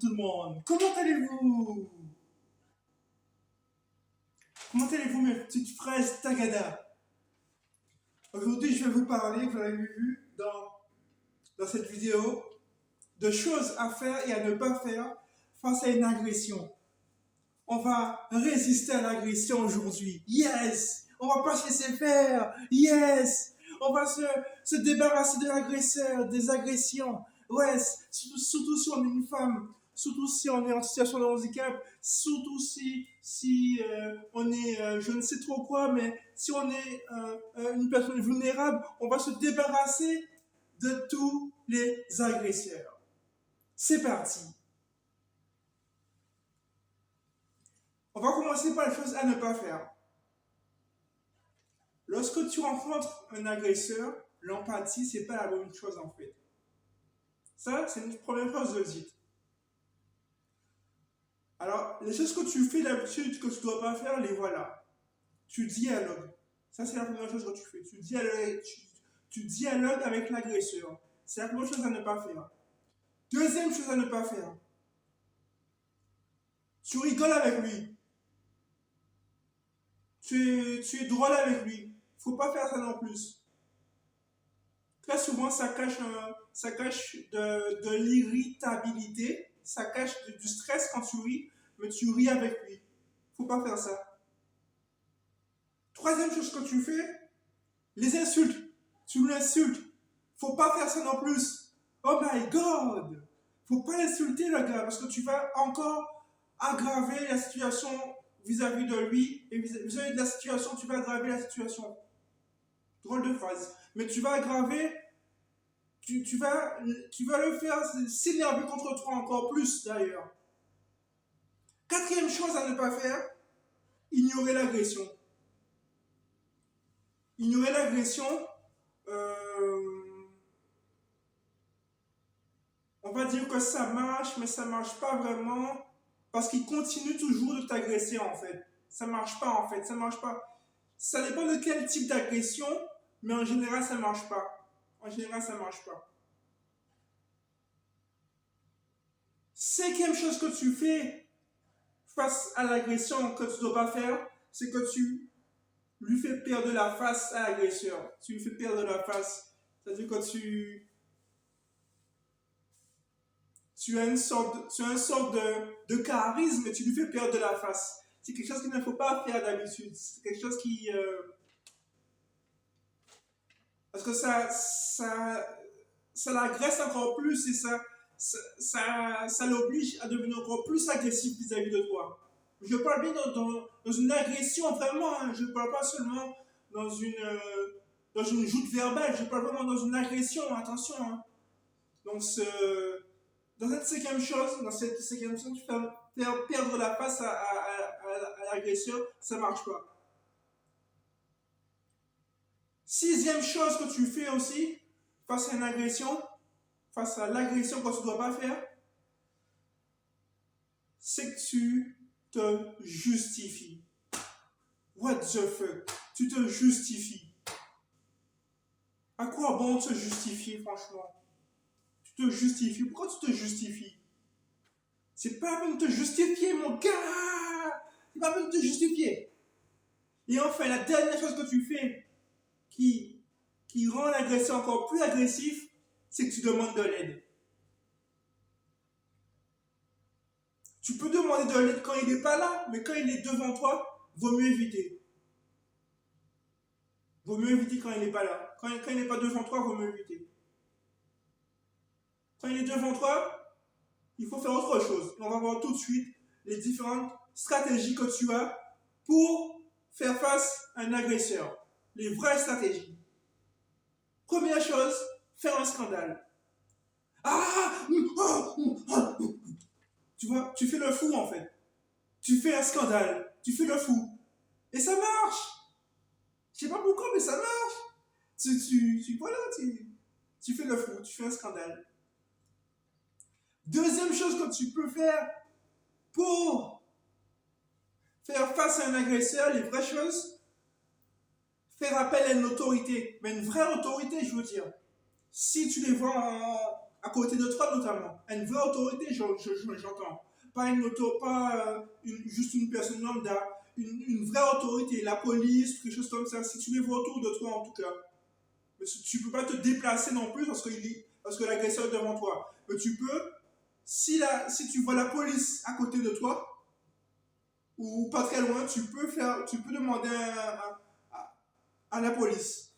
tout le monde. Comment allez-vous? Comment allez-vous mes petites fraises tagada? Aujourd'hui, je vais vous parler, vous l'avez vu dans cette vidéo, de choses à faire et à ne pas faire face à une agression. On va résister à l'agression aujourd'hui. Yes! On va pas se laisser faire. Yes! On va se débarrasser de l'agresseur, des agressions. Ouais, surtout si on est une femme, surtout si on est en situation de handicap, surtout si on est je ne sais trop quoi, mais si on est une personne vulnérable, on va se débarrasser de tous les agresseurs. C'est parti. On va commencer par les choses à ne pas faire. Lorsque tu rencontres un agresseur, l'empathie, c'est pas la bonne chose en fait. Ça, c'est une première chose de dire. Alors, les choses que tu fais d'habitude, que tu ne dois pas faire, les voilà. Tu dialogues. Ça, c'est la première chose que tu fais. Tu dialogues avec l'agresseur. C'est la première chose à ne pas faire. Deuxième chose à ne pas faire. Tu rigoles avec lui. Tu es drôle avec lui. Il ne faut pas faire ça non plus. Très souvent, ça cache de l'irritabilité, ça cache du stress quand tu ris, mais tu ris avec lui. Faut pas faire ça. Troisième chose que tu fais, les insultes. Tu l'insultes. Faut pas faire ça non plus. Oh my God! Faut pas insulter le gars parce que tu vas encore aggraver la situation vis-à-vis de lui et vis-à-vis de la situation, tu vas aggraver la situation. Drôle de phrase. Mais tu vas aggraver, tu vas le faire s'énerver contre toi encore plus d'ailleurs. Quatrième chose à ne pas faire, ignorer l'agression. Ignorer l'agression, on va dire que ça marche, mais ça marche pas vraiment parce qu'il continue toujours de t'agresser en fait. Ça marche pas en fait, ça marche pas. Ça dépend de quel type d'agression, mais en général ça marche pas. En général ça marche pas. Cinquième chose que tu fais face à l'agression que tu ne dois pas faire, c'est que tu lui fais perdre la face à l'agresseur. Tu lui fais perdre la face. C'est-à-dire que tu as une sorte de charisme et tu lui fais perdre la face. C'est quelque chose qu'il ne faut pas faire d'habitude. C'est quelque chose qui... parce que ça l'agresse encore plus et ça l'oblige à devenir encore plus agressif vis-à-vis de toi. Je parle bien dans une agression vraiment, hein. Je ne parle pas seulement dans une joute verbale, je parle vraiment dans une agression, attention. Hein. Donc, dans cette cinquième chose, tu fais perdre la face à l'agresseur, ça ne marche pas. Sixième chose que tu fais aussi, face à une agression, face à l'agression que tu ne dois pas faire, c'est que tu te justifies. What the fuck? Tu te justifies. À quoi bon se justifier, franchement? Tu te justifies. Pourquoi tu te justifies? C'est pas la peine de te justifier, mon gars! C'est pas la peine de te justifier. Et enfin, la dernière chose que tu fais qui rend l'agresseur encore plus agressif, c'est que tu demandes de l'aide. Tu peux demander de l'aide quand il n'est pas là, mais quand il est devant toi, vaut mieux éviter. Vaut mieux éviter quand il n'est pas là. Quand il n'est pas devant toi, vaut mieux éviter. Quand il est devant toi, il faut faire autre chose. Et on va voir tout de suite les différentes stratégies que tu as pour faire face à un agresseur. Les vraies stratégies. Première chose, faire un scandale. Tu vois, tu fais le fou en fait. Tu fais un scandale, tu fais le fou. Et ça marche. Je sais pas pourquoi, mais ça marche. Voilà, tu fais le fou, tu fais un scandale. Deuxième chose que tu peux faire pour faire face à un agresseur, les vraies choses, faire appel à une autorité. Mais une vraie autorité, je veux dire. Si tu les vois à côté de toi notamment, une vraie autorité, j'entends. Pas juste une personne lambda, une vraie autorité, la police, quelque chose comme ça, si tu les vois autour de toi en tout cas. Mais tu ne peux pas te déplacer non plus parce que l'agresseur est devant toi. Mais tu peux, si tu vois la police à côté de toi, ou pas très loin, tu peux demander à la police.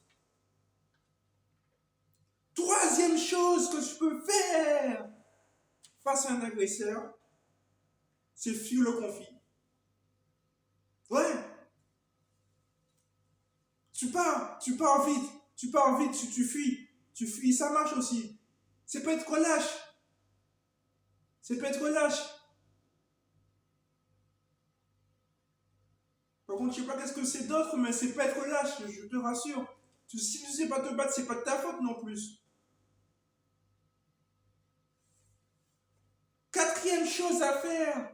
Troisième chose que tu peux faire face à un agresseur, c'est fuir le conflit. Ouais. Tu pars vite, tu fuis. Tu fuis, ça marche aussi. C'est pas être lâche. C'est pas être lâche. Par contre, je sais pas qu'est-ce que c'est d'autre, mais c'est pas être lâche, je te rassure. Si tu sais pas te battre, c'est pas de ta faute non plus. Quatrième chose à faire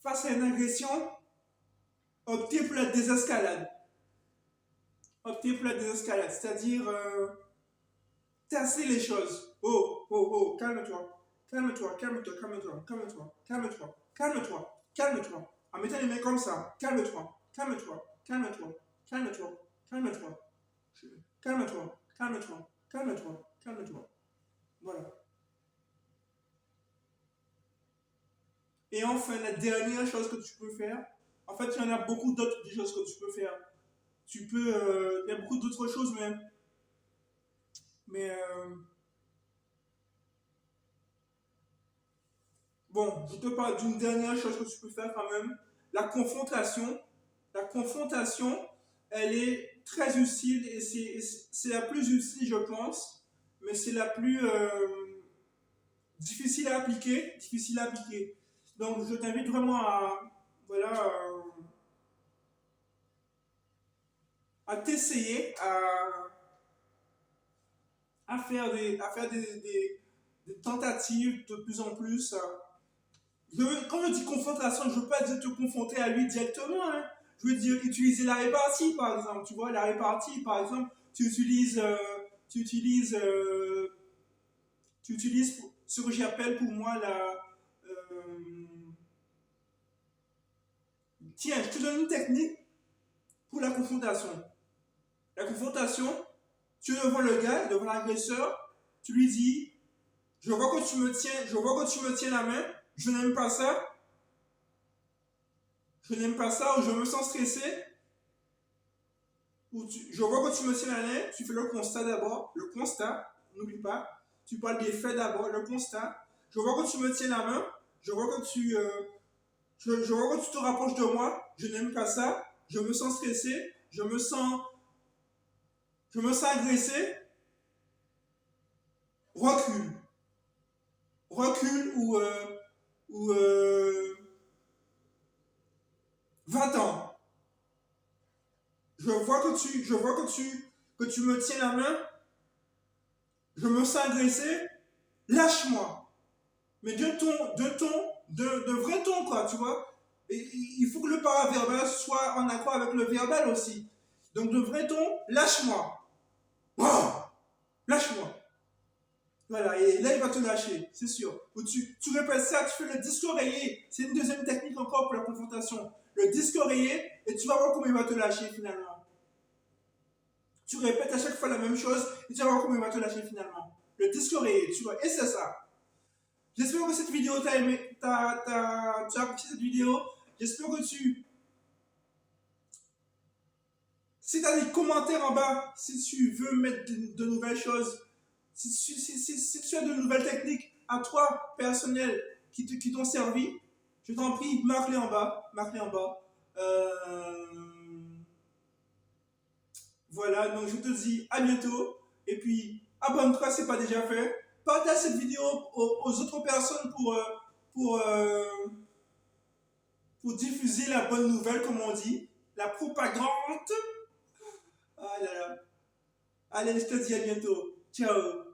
face à une agression, opter pour la désescalade. Opter pour la désescalade, c'est-à-dire tasser les choses. Oh, oh, oh, calme-toi. Calme-toi, calme-toi, calme-toi, calme-toi, calme-toi, calme-toi, calme-toi. En mettant les mains comme ça, calme-toi, calme-toi, calme-toi, calme-toi, calme-toi, calme-toi, calme-toi, calme-toi, calme-toi. Voilà. Et enfin, la dernière chose que tu peux faire, en fait, il y en a beaucoup d'autres choses que tu peux faire. Il y a beaucoup d'autres choses, mais bon, je te parle d'une dernière chose que tu peux faire quand même. La confrontation. La confrontation, elle est très utile et c'est la plus utile, je pense, mais c'est la plus difficile à appliquer. Difficile à appliquer. Donc, je t'invite vraiment voilà, à t'essayer à faire des tentatives de plus en plus. Quand je dis confrontation, je ne veux pas dire te confronter à lui directement. Hein. Je veux dire utiliser la répartie, par exemple. Tu vois, la répartie, par exemple, tu utilises, ce que j'appelle pour moi tiens, je te donne une technique pour la confrontation. La confrontation, tu es devant le gars, devant l'agresseur, tu lui dis, je vois que tu me tiens la main, je n'aime pas ça, ou je me sens stressé, je vois que tu me tiens la main, tu fais le constat d'abord, le constat, n'oublie pas, tu parles des faits d'abord, le constat, je vois que tu me tiens la main, je vois que je vois que tu te rapproches de moi, je n'aime pas ça, je me sens stressé, je me sens agressé, recule. Recule ou 20 ans. Que tu me tiens la main, je me sens agressé, lâche-moi. Mais de vrai ton, quoi, tu vois. Et il faut que le paraverbal soit en accord avec le verbal aussi. Donc de vrai ton, lâche-moi. Wow, lâche-moi. Voilà, et là il va te lâcher, c'est sûr. Ou tu répètes ça, tu fais le disque oreiller. C'est une deuxième technique encore pour la confrontation. Le disque oreiller, et tu vas voir comment il va te lâcher finalement. Tu répètes à chaque fois la même chose, et tu vas voir comment il va te lâcher finalement. Le disque oreiller, tu vois, et c'est ça. J'espère que cette vidéo t'a aimé, tu as apprécié cette vidéo. J'espère que si tu as des commentaires en bas, si tu veux mettre de nouvelles choses, si tu as de nouvelles techniques à toi, personnelles, qui t'ont servi, je t'en prie, marque-les en bas. Marque-les en bas. Voilà, donc je te dis à bientôt. Et puis, abonne-toi si ce n'est pas déjà fait. Partage cette vidéo aux autres personnes pour, euh, pour diffuser la bonne nouvelle, comme on dit. La propagande. Ah là là. Allez, je te dis à bientôt. Ciao.